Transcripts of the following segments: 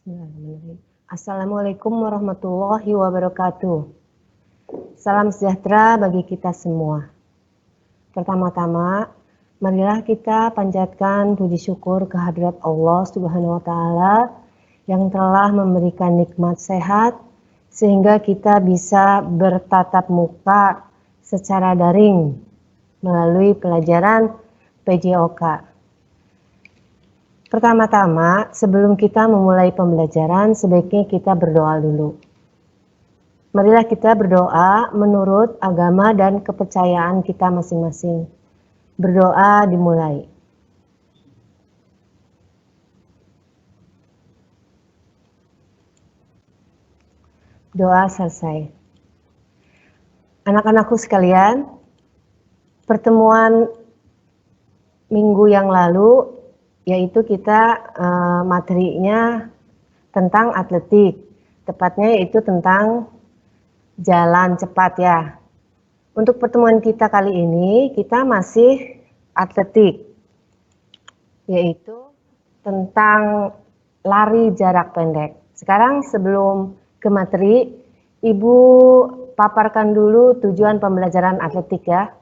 Bismillahirrahmanirrahim. Assalamualaikum warahmatullahi wabarakatuh. Salam sejahtera bagi kita semua. Pertama-tama, marilah kita panjatkan puji syukur kehadirat Allah Subhanahu wa Ta'ala yang telah memberikan nikmat sehat sehingga kita bisa bertatap muka secara daring melalui pelajaran PJOK. Pertama-tama, sebelum kita memulai pembelajaran, sebaiknya kita berdoa dulu. Marilah kita berdoa menurut agama dan kepercayaan kita masing-masing. Berdoa dimulai. Doa selesai. Anak-anakku sekalian, pertemuan minggu yang lalu yaitu kita materinya tentang atletik, tepatnya yaitu tentang jalan cepat ya. Untuk pertemuan kita kali ini kita masih atletik, yaitu tentang lari jarak pendek. Sekarang sebelum ke materi, Ibu paparkan dulu tujuan pembelajaran atletik ya.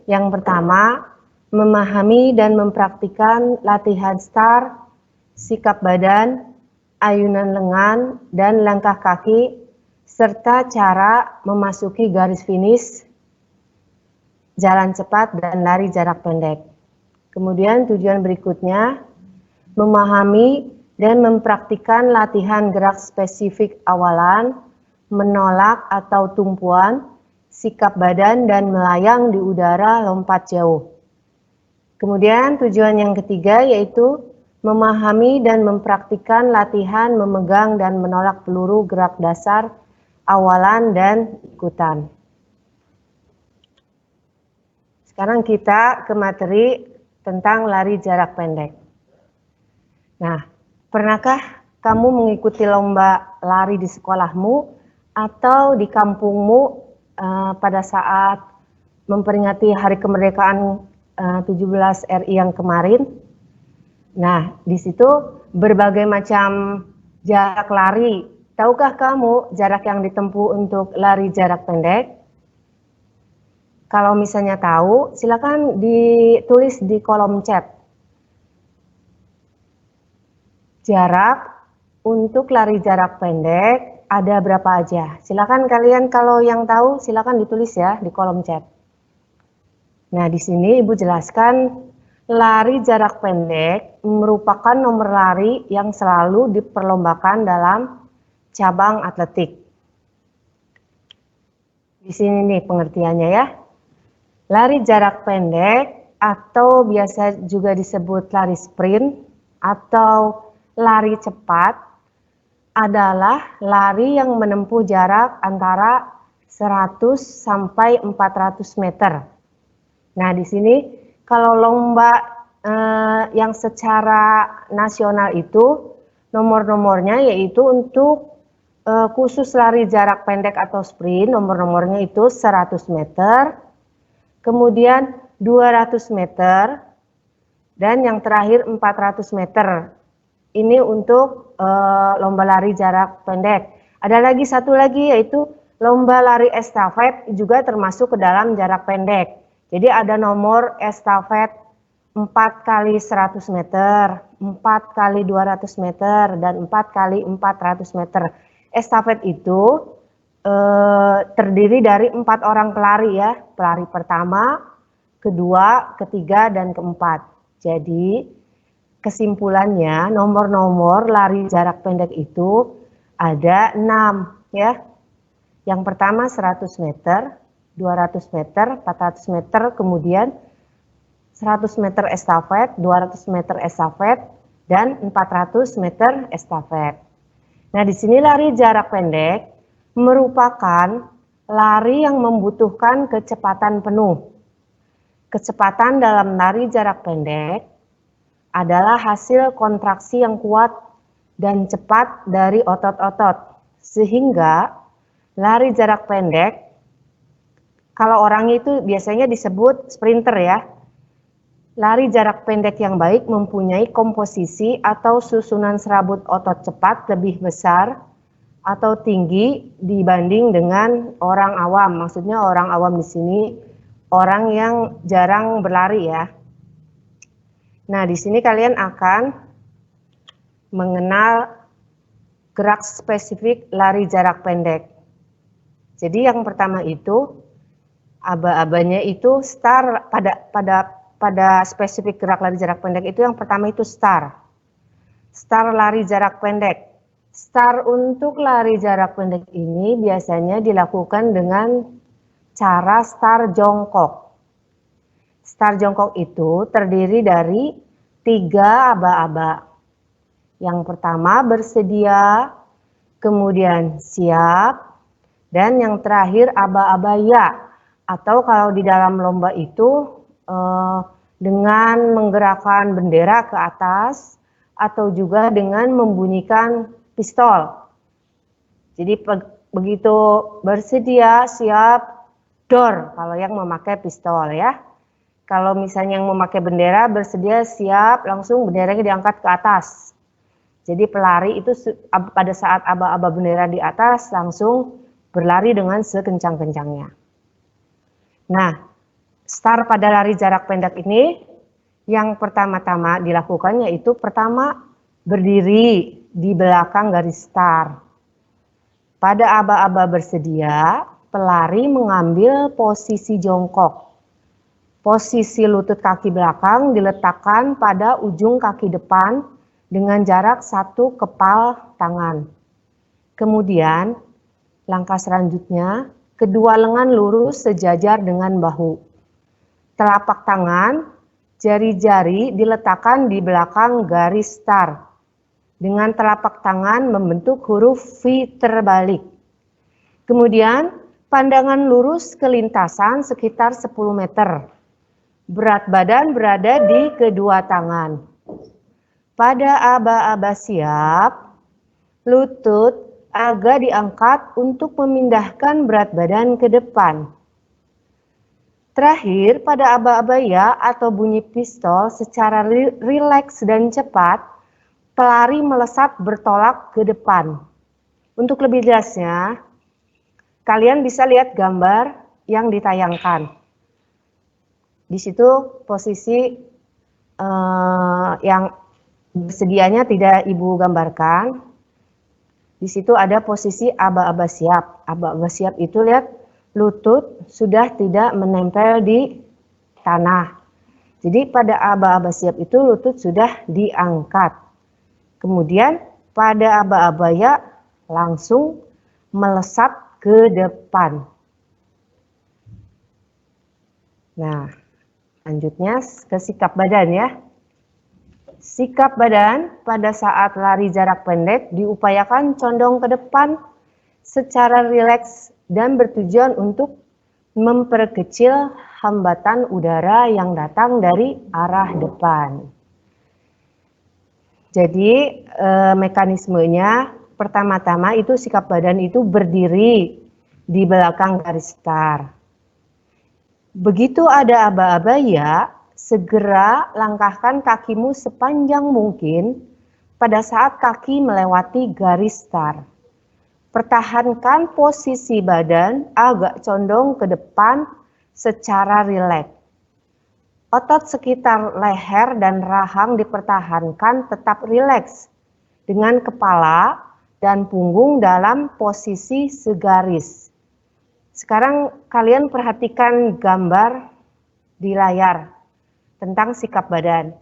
Yang pertama, memahami dan mempraktikkan latihan start, sikap badan, ayunan lengan, dan langkah kaki, serta cara memasuki garis finish, jalan cepat, dan lari jarak pendek. Kemudian tujuan berikutnya, memahami dan mempraktikkan latihan gerak spesifik awalan, menolak atau tumpuan, sikap badan, dan melayang di udara lompat jauh. Kemudian tujuan yang ketiga yaitu memahami dan mempraktikkan latihan memegang dan menolak peluru gerak dasar, awalan, dan ikutan. Sekarang kita ke materi tentang lari jarak pendek. Nah, pernahkah kamu mengikuti lomba lari di sekolahmu atau di kampungmu pada saat memperingati Hari Kemerdekaan 17 RI yang kemarin? Nah, di situ berbagai macam jarak lari. Tahukah kamu jarak yang ditempuh untuk lari jarak pendek? Kalau misalnya tahu, silakan ditulis di kolom chat. Jarak untuk lari jarak pendek ada berapa aja? Silakan kalian kalau yang tahu silakan ditulis ya di kolom chat. Nah, di sini Ibu jelaskan lari jarak pendek merupakan nomor lari yang selalu diperlombakan dalam cabang atletik. Di sini nih pengertiannya ya. Lari jarak pendek atau biasa juga disebut lari sprint atau lari cepat adalah lari yang menempuh jarak antara 100 sampai 400 meter. Nah, di sini kalau lomba yang secara nasional itu nomor-nomornya yaitu untuk khusus lari jarak pendek atau sprint, nomor-nomornya itu 100 meter, kemudian 200 meter, dan yang terakhir 400 meter. Ini untuk lomba lari jarak pendek. Ada lagi satu lagi yaitu lomba lari estafet juga termasuk ke dalam jarak pendek. Jadi ada nomor estafet 4 kali 100 meter, 4 kali 200 meter, dan 4 kali 400 meter. Estafet itu terdiri dari 4 orang pelari ya. Pelari pertama, kedua, ketiga, dan keempat. Jadi kesimpulannya nomor-nomor lari jarak pendek itu ada 6 ya. Yang pertama 100 meter, 200 meter, 400 meter, kemudian 100 meter estafet, 200 meter estafet, dan 400 meter estafet. Nah, di sini lari jarak pendek merupakan lari yang membutuhkan kecepatan penuh. Kecepatan dalam lari jarak pendek adalah hasil kontraksi yang kuat dan cepat dari otot-otot. Sehingga lari jarak pendek, kalau orang itu biasanya disebut sprinter ya. Lari jarak pendek yang baik mempunyai komposisi atau susunan serabut otot cepat lebih besar atau tinggi dibanding dengan orang awam. Maksudnya orang awam di sini orang yang jarang berlari ya. Nah, di sini kalian akan mengenal gerak spesifik lari jarak pendek. Jadi yang pertama itu aba-abanya itu start pada spesifik gerak lari jarak pendek itu yang pertama itu start. Start lari jarak pendek. Start untuk lari jarak pendek ini biasanya dilakukan dengan cara start jongkok. Start jongkok itu terdiri dari 3 aba-aba. Yang pertama bersedia, kemudian siap, dan yang terakhir aba-aba ya. Atau kalau di dalam lomba itu dengan menggerakkan bendera ke atas atau juga dengan membunyikan pistol. Jadi begitu bersedia, siap, door kalau yang memakai pistol ya. Kalau misalnya yang memakai bendera bersedia, siap, langsung benderanya diangkat ke atas. Jadi pelari itu pada saat aba-aba bendera di atas langsung berlari dengan sekencang-kencangnya. Nah, start pada lari jarak pendek ini yang pertama-tama dilakukan yaitu pertama berdiri di belakang garis start. Pada aba-aba bersedia, pelari mengambil posisi jongkok. Posisi lutut kaki belakang diletakkan pada ujung kaki depan dengan jarak 1 kepal tangan. Kemudian, langkah selanjutnya, kedua lengan lurus sejajar dengan bahu. Telapak tangan, jari-jari diletakkan di belakang garis start. Dengan telapak tangan membentuk huruf V terbalik. Kemudian, pandangan lurus ke lintasan sekitar 10 meter. Berat badan berada di kedua tangan. Pada aba-aba siap, lutut agak diangkat untuk memindahkan berat badan ke depan. Terakhir, pada aba-aba ya atau bunyi pistol secara rileks dan cepat, pelari melesat bertolak ke depan. Untuk lebih jelasnya, kalian bisa lihat gambar yang ditayangkan. Di situ posisi yang bersedianya tidak Ibu gambarkan. Di situ ada posisi aba-aba siap. Aba-aba siap itu lihat lutut sudah tidak menempel di tanah. Jadi pada aba-aba siap itu lutut sudah diangkat. Kemudian pada aba-aba ya langsung melesat ke depan. Nah, lanjutnya ke sikap badan ya. Sikap badan pada saat lari jarak pendek diupayakan condong ke depan secara rileks dan bertujuan untuk memperkecil hambatan udara yang datang dari arah depan. Jadi mekanismenya pertama-tama itu sikap badan itu berdiri di belakang garis start. Begitu ada aba-aba ya, segera langkahkan kakimu sepanjang mungkin pada saat kaki melewati garis start. Pertahankan posisi badan agak condong ke depan secara rileks. Otot sekitar leher dan rahang dipertahankan tetap rileks dengan kepala dan punggung dalam posisi segaris. Sekarang kalian perhatikan gambar di layar tentang sikap badan.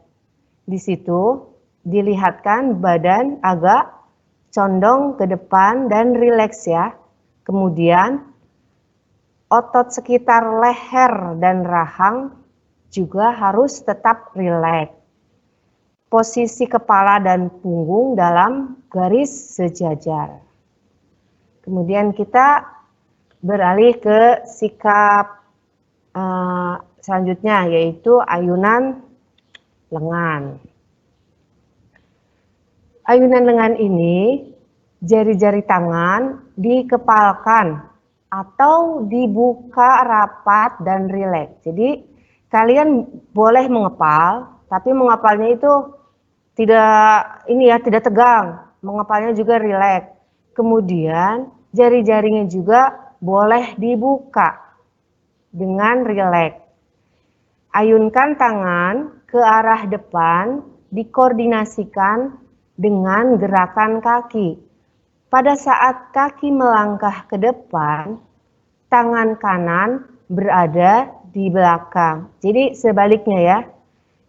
Di situ dilihatkan badan agak condong ke depan dan rileks ya. Kemudian otot sekitar leher dan rahang juga harus tetap rileks. Posisi kepala dan punggung dalam garis sejajar. Kemudian kita beralih ke sikap selanjutnya yaitu ayunan lengan. Ayunan lengan ini jari-jari tangan dikepalkan atau dibuka rapat dan rileks. Jadi kalian boleh mengepal, tapi mengepalnya itu tidak tegang, mengepalnya juga rileks. Kemudian jari-jarinya juga boleh dibuka dengan rileks. Ayunkan tangan ke arah depan, dikoordinasikan dengan gerakan kaki. Pada saat kaki melangkah ke depan, tangan kanan berada di belakang. Jadi sebaliknya ya.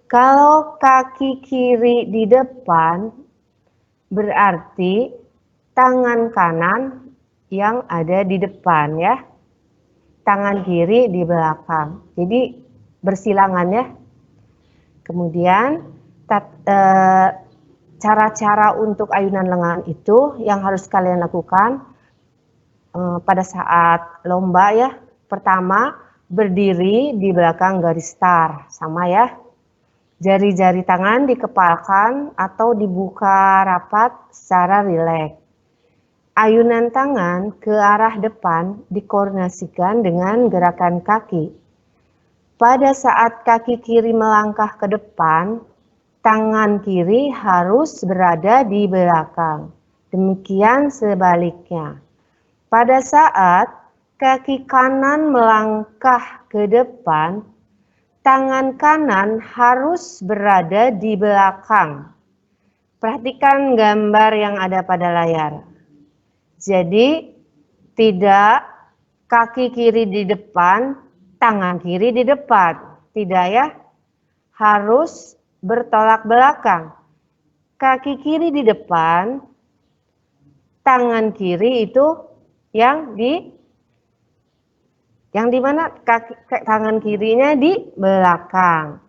Kalau kaki kiri di depan, berarti tangan kanan yang ada di depan ya. Tangan kiri di belakang. Jadi bersilangan ya. Kemudian cara-cara untuk ayunan lengan itu yang harus kalian lakukan pada saat lomba ya. Pertama, berdiri di belakang garis start, sama ya. Jari-jari tangan dikepalkan atau dibuka rapat secara rileks. Ayunan tangan ke arah depan dikoordinasikan dengan gerakan kaki. Pada saat kaki kiri melangkah ke depan, tangan kiri harus berada di belakang. Demikian sebaliknya. Pada saat kaki kanan melangkah ke depan, tangan kanan harus berada di belakang. Perhatikan gambar yang ada pada layar. Jadi tidak kaki kiri di depan, tangan kiri di depan. Tidak ya, harus bertolak belakang. Kaki kiri di depan, tangan kiri itu yang di mana tangan kirinya di belakang.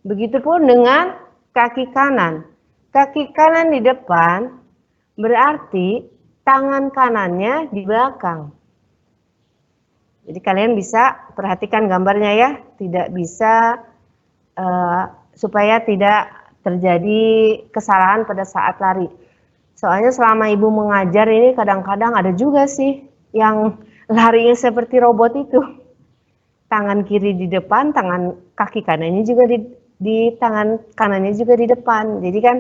Begitupun dengan kaki kanan. Kaki kanan di depan berarti tangan kanannya di belakang. Jadi kalian bisa perhatikan gambarnya ya, tidak bisa supaya tidak terjadi kesalahan pada saat lari. Soalnya selama ibu mengajar ini kadang-kadang ada juga sih yang larinya seperti robot itu. Tangan kiri di depan, kaki kanannya juga di tangan kanannya juga di depan. Jadi kan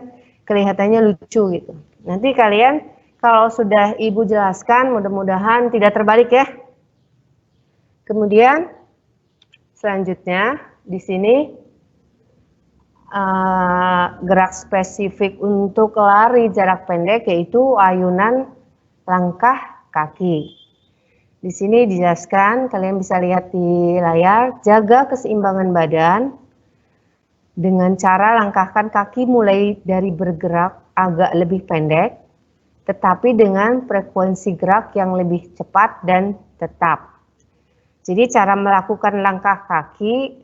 kelihatannya lucu gitu. Nanti kalian kalau sudah ibu jelaskan, mudah-mudahan tidak terbalik ya. Kemudian selanjutnya di sini gerak spesifik untuk lari jarak pendek yaitu ayunan langkah kaki. Di sini dijelaskan, kalian bisa lihat di layar, jaga keseimbangan badan dengan cara langkahkan kaki mulai dari bergerak agak lebih pendek, tetapi dengan frekuensi gerak yang lebih cepat dan tetap. Jadi cara melakukan langkah kaki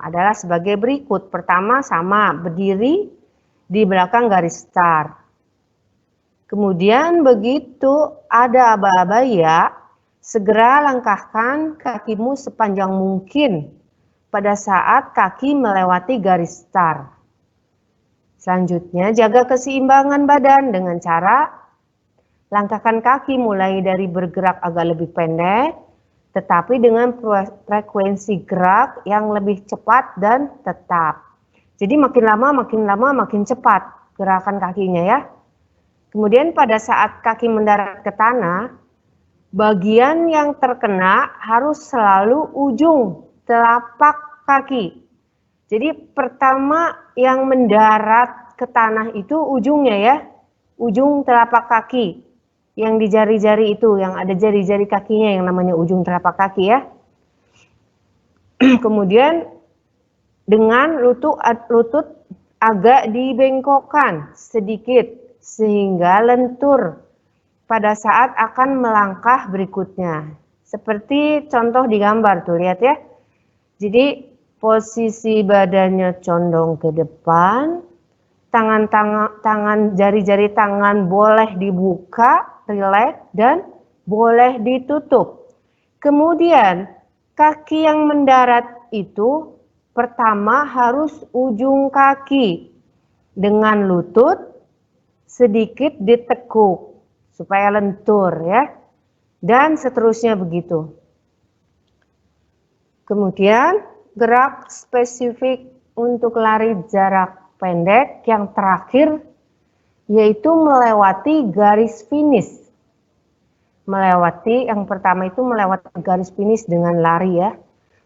adalah sebagai berikut. Pertama sama, berdiri di belakang garis start. Kemudian begitu ada aba-aba ya, segera langkahkan kakimu sepanjang mungkin pada saat kaki melewati garis start. Selanjutnya, jaga keseimbangan badan dengan cara langkahkan kaki mulai dari bergerak agak lebih pendek, tetapi dengan frekuensi gerak yang lebih cepat dan tetap. Jadi makin lama makin cepat gerakan kakinya ya. Kemudian pada saat kaki mendarat ke tanah, bagian yang terkena harus selalu ujung telapak kaki. Jadi pertama yang mendarat ke tanah itu ujungnya ya, ujung telapak kaki. Yang di jari-jari itu, yang ada jari-jari kakinya yang namanya ujung telapak kaki ya. Kemudian dengan lutut agak dibengkokkan sedikit sehingga lentur pada saat akan melangkah berikutnya. Seperti contoh di gambar tuh, lihat ya. Jadi posisi badannya condong ke depan, jari-jari tangan boleh dibuka, rileks, dan boleh ditutup. Kemudian kaki yang mendarat itu pertama harus ujung kaki dengan lutut sedikit ditekuk supaya lentur ya, dan seterusnya begitu. Kemudian gerak spesifik untuk lari jarak pendek yang terakhir, yaitu melewati garis finish. Yang pertama itu melewati garis finish dengan lari ya.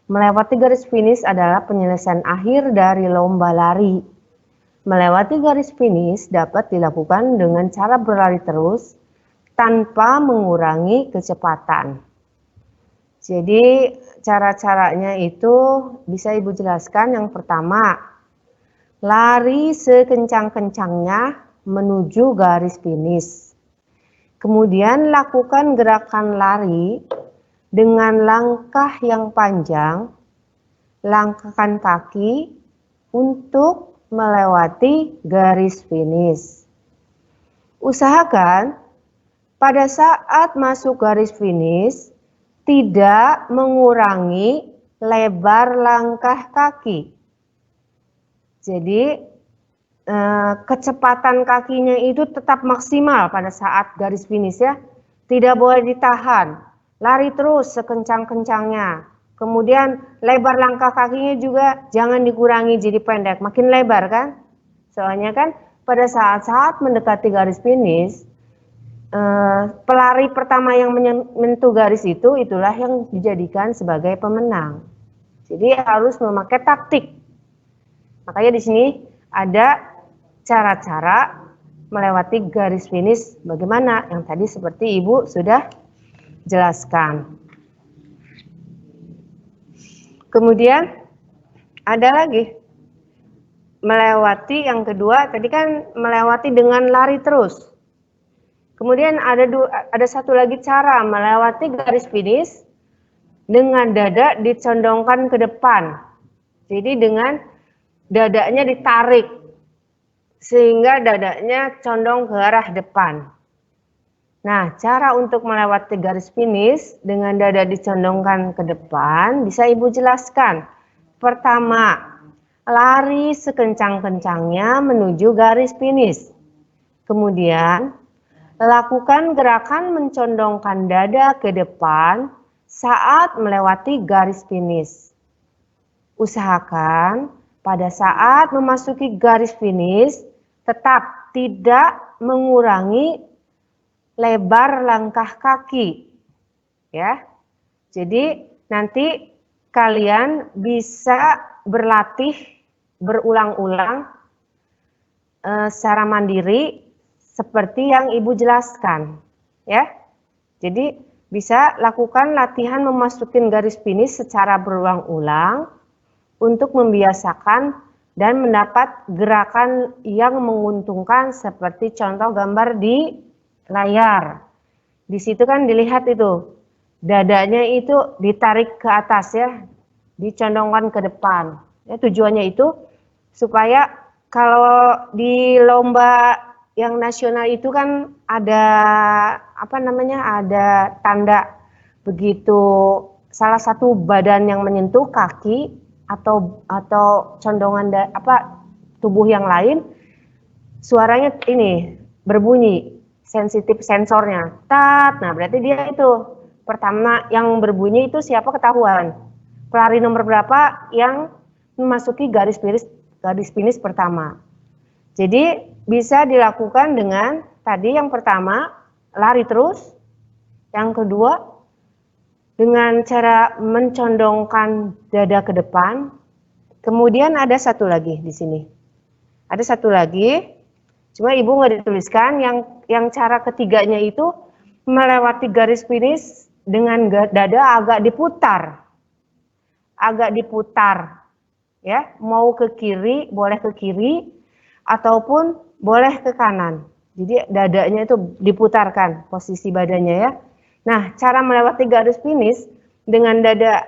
Melewati garis finish adalah penyelesaian akhir dari lomba lari. Melewati garis finish dapat dilakukan dengan cara berlari terus tanpa mengurangi kecepatan. Jadi cara-caranya itu bisa Ibu jelaskan. Yang pertama, lari sekencang-kencangnya menuju garis finish. Kemudian lakukan gerakan lari dengan langkah yang panjang, langkahkan kaki untuk melewati garis finish. Usahakan pada saat masuk garis finish tidak mengurangi lebar langkah kaki. Jadi kecepatan kakinya itu tetap maksimal pada saat garis finish ya. Tidak boleh ditahan. Lari terus sekencang-kencangnya. Kemudian lebar langkah kakinya juga jangan dikurangi jadi pendek. Makin lebar kan? Soalnya kan pada saat-saat mendekati garis finish, pelari pertama yang menyentuh garis itulah yang dijadikan sebagai pemenang. Jadi harus memakai taktik. Makanya di sini ada cara-cara melewati garis finish bagaimana yang tadi seperti Ibu sudah jelaskan. Kemudian ada lagi melewati yang kedua, tadi kan melewati dengan lari terus. Kemudian ada satu lagi cara melewati garis finish dengan dada dicondongkan ke depan. Jadi dengan dadanya ditarik sehingga dadanya condong ke arah depan. Nah, cara untuk melewati garis finish dengan dada dicondongkan ke depan bisa Ibu jelaskan. Pertama, lari sekencang-kencangnya menuju garis finish. Kemudian, lakukan gerakan mencondongkan dada ke depan saat melewati garis finish. Usahakan pada saat memasuki garis finish tetap tidak mengurangi lebar langkah kaki. Ya. Jadi nanti kalian bisa berlatih berulang-ulang secara mandiri seperti yang Ibu jelaskan, ya. Jadi bisa lakukan latihan memasukin garis finish secara berulang-ulang untuk membiasakan dan mendapat gerakan yang menguntungkan seperti contoh gambar di layar. Di situ kan dilihat itu dadanya itu ditarik ke atas ya, dicondongkan ke depan. Ya, tujuannya itu supaya kalau di lomba yang nasional itu kan ada ada tanda begitu salah satu badan yang menyentuh kaki atau condongan tubuh yang lain, suaranya ini berbunyi, sensitif sensornya. Tat. Nah, berarti dia itu pertama yang berbunyi itu siapa ketahuan. Pelari nomor berapa yang memasuki garis finish pertama. Jadi bisa dilakukan dengan tadi yang pertama lari terus, yang kedua dengan cara mencondongkan dada ke depan. Kemudian ada satu lagi di sini. Ada satu lagi, cuma Ibu nggak dituliskan. Yang cara ketiganya itu melewati garis finish dengan dada agak diputar. Ya, mau ke kiri, boleh ke kiri, ataupun boleh ke kanan. Jadi dadanya itu diputarkan posisi badannya ya. Nah, cara melewati garis finish dengan dada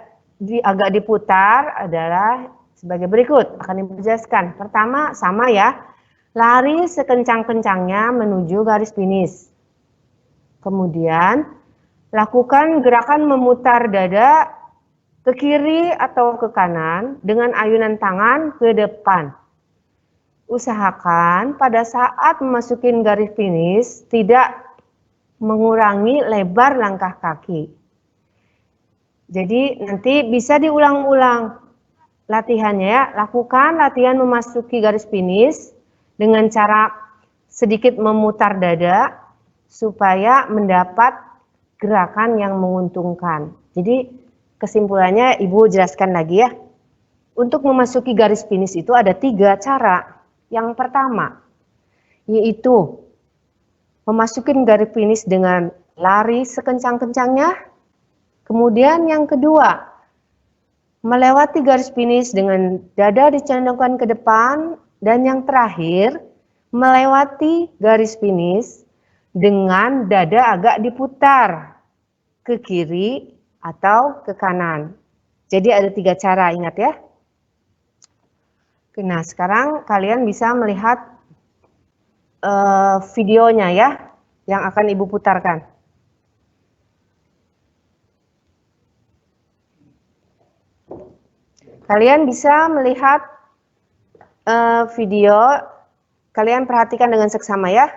agak diputar adalah sebagai berikut. Akan dijelaskan. Pertama, sama ya. Lari sekencang-kencangnya menuju garis finish. Kemudian, lakukan gerakan memutar dada ke kiri atau ke kanan dengan ayunan tangan ke depan. Usahakan pada saat memasuki garis finish tidak mengurangi lebar langkah kaki. Jadi nanti bisa diulang-ulang. latihannya ya, lakukan latihan memasuki garis finish dengan cara sedikit memutar dada supaya mendapat gerakan yang menguntungkan. Jadi kesimpulannya Ibu jelaskan lagi ya. Untuk memasuki garis finish itu ada 3 cara. Yang pertama yaitu memasuki garis finish dengan lari sekencang-kencangnya. Kemudian yang kedua, melewati garis finish dengan dada dicondongkan ke depan. Dan yang terakhir, melewati garis finish dengan dada agak diputar ke kiri atau ke kanan. Jadi ada 3 cara, ingat ya. Nah, sekarang kalian bisa melihat videonya ya, yang akan Ibu putarkan. Kalian bisa melihat video, kalian perhatikan dengan seksama ya.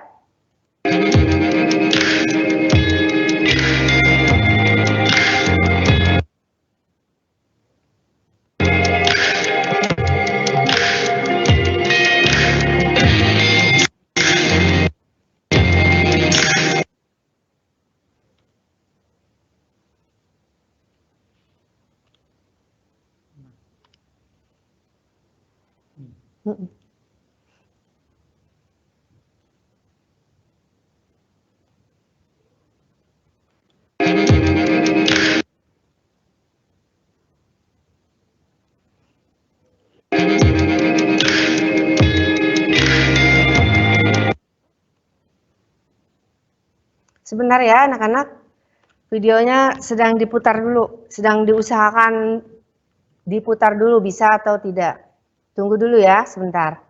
Sebentar ya anak-anak, videonya sedang diputar dulu, sedang diusahakan diputar dulu, bisa atau tidak. Tunggu dulu ya sebentar.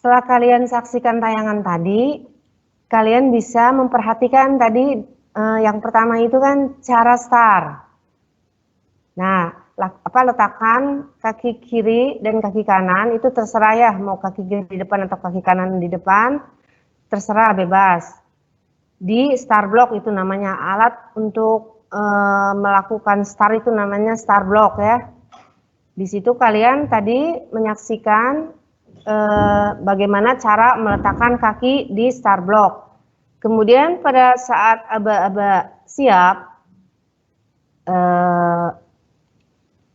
Setelah kalian saksikan tayangan tadi, kalian bisa memperhatikan tadi yang pertama itu kan cara start. Nah, letakkan kaki kiri dan kaki kanan itu terserah ya, mau kaki kiri di depan atau kaki kanan di depan, terserah bebas. Di start block itu namanya alat untuk melakukan start itu namanya start block ya. Di situ kalian tadi menyaksikan bagaimana cara meletakkan kaki di start block. Kemudian pada saat aba-aba siap,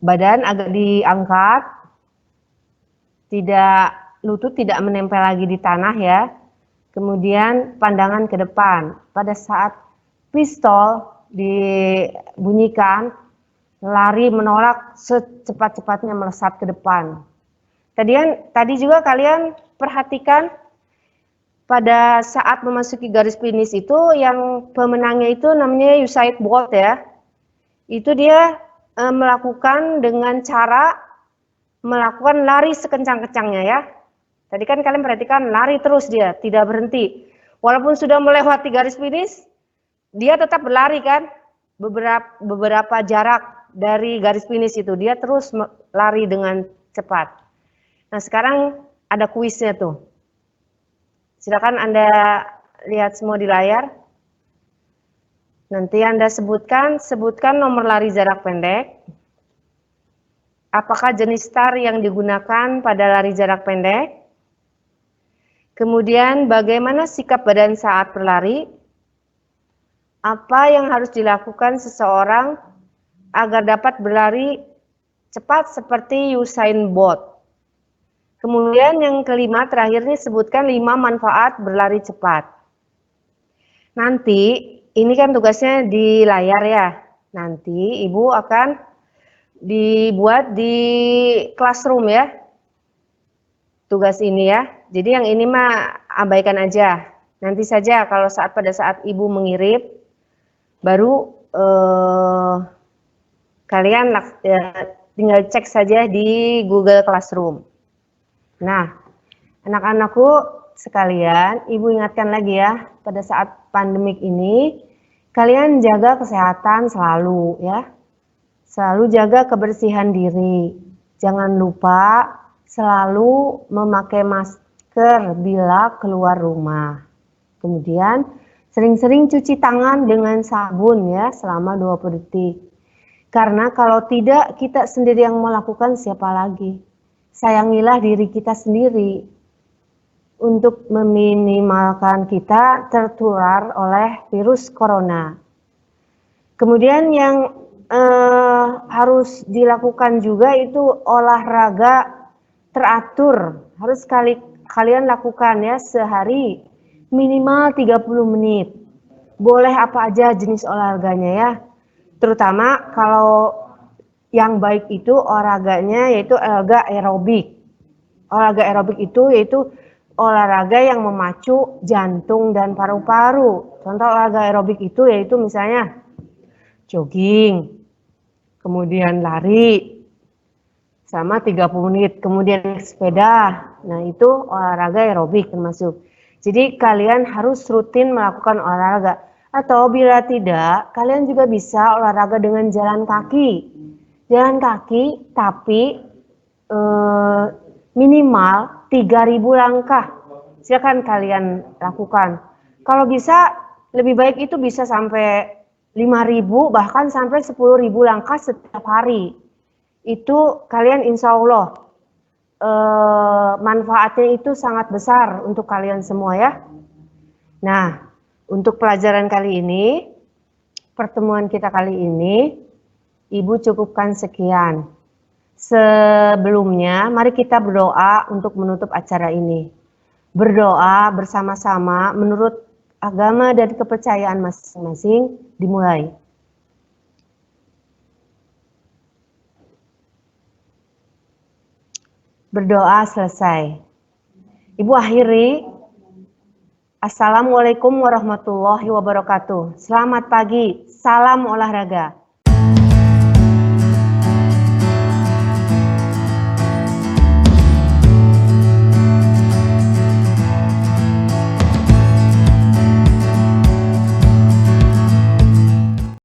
badan agak diangkat, lutut tidak menempel lagi di tanah ya. Kemudian pandangan ke depan. Pada saat pistol dibunyikan, lari menolak secepat-cepatnya melesat ke depan. Tadi juga kalian perhatikan pada saat memasuki garis finish itu yang pemenangnya itu namanya Usain Bolt ya. Itu dia melakukan dengan cara melakukan lari sekencang-kencangnya ya. Tadi kan kalian perhatikan lari terus dia, tidak berhenti. Walaupun sudah melewati garis finish, dia tetap berlari kan. Beberapa jarak dari garis finish itu dia terus lari dengan cepat. Nah, sekarang ada kuisnya tuh. Silakan Anda lihat semua di layar. Nanti Anda sebutkan nomor lari jarak pendek. Apakah jenis start yang digunakan pada lari jarak pendek? Kemudian bagaimana sikap badan saat berlari? Apa yang harus dilakukan seseorang agar dapat berlari cepat seperti Usain Bolt? Kemudian yang kelima terakhir nih sebutkan 5 manfaat berlari cepat. Nanti ini kan tugasnya di layar ya. Nanti Ibu akan dibuat di classroom ya. Tugas ini ya. Jadi yang ini mah abaikan aja. Nanti saja kalau pada saat Ibu mengirim baru kalian tinggal cek saja di Google Classroom. Nah, anak-anakku sekalian, Ibu ingatkan lagi ya, pada saat pandemik ini, kalian jaga kesehatan selalu ya. Selalu jaga kebersihan diri. Jangan lupa selalu memakai masker bila keluar rumah. Kemudian, sering-sering cuci tangan dengan sabun ya selama 20 detik. Karena kalau tidak kita sendiri yang melakukan, siapa lagi? Sayangilah diri kita sendiri untuk meminimalkan kita tertular oleh virus corona. Kemudian yang harus dilakukan juga itu olahraga teratur. Harus kalian lakukan ya sehari minimal 30 menit. Boleh apa aja jenis olahraganya ya. Terutama kalau yang baik itu olahraganya yaitu olahraga aerobik. Olahraga aerobik itu yaitu olahraga yang memacu jantung dan paru-paru. Contoh olahraga aerobik itu yaitu misalnya jogging, kemudian lari sama 30 menit, kemudian naik sepeda. Nah, itu olahraga aerobik termasuk. Jadi kalian harus rutin melakukan olahraga. Atau bila tidak, kalian juga bisa olahraga dengan jalan kaki. Jalan kaki tapi minimal 3.000 langkah. Silakan kalian lakukan. Kalau bisa lebih baik itu bisa sampai 5.000 bahkan sampai 10.000 langkah setiap hari. Itu kalian insya Allah manfaatnya itu sangat besar untuk kalian semua ya. Nah, untuk pelajaran kali ini, pertemuan kita kali ini, Ibu cukupkan sekian. Sebelumnya, mari kita berdoa untuk menutup acara ini. Berdoa bersama-sama menurut agama dan kepercayaan masing-masing dimulai. Berdoa selesai. Ibu akhiri. Assalamualaikum warahmatullahi wabarakatuh. Selamat pagi, salam olahraga.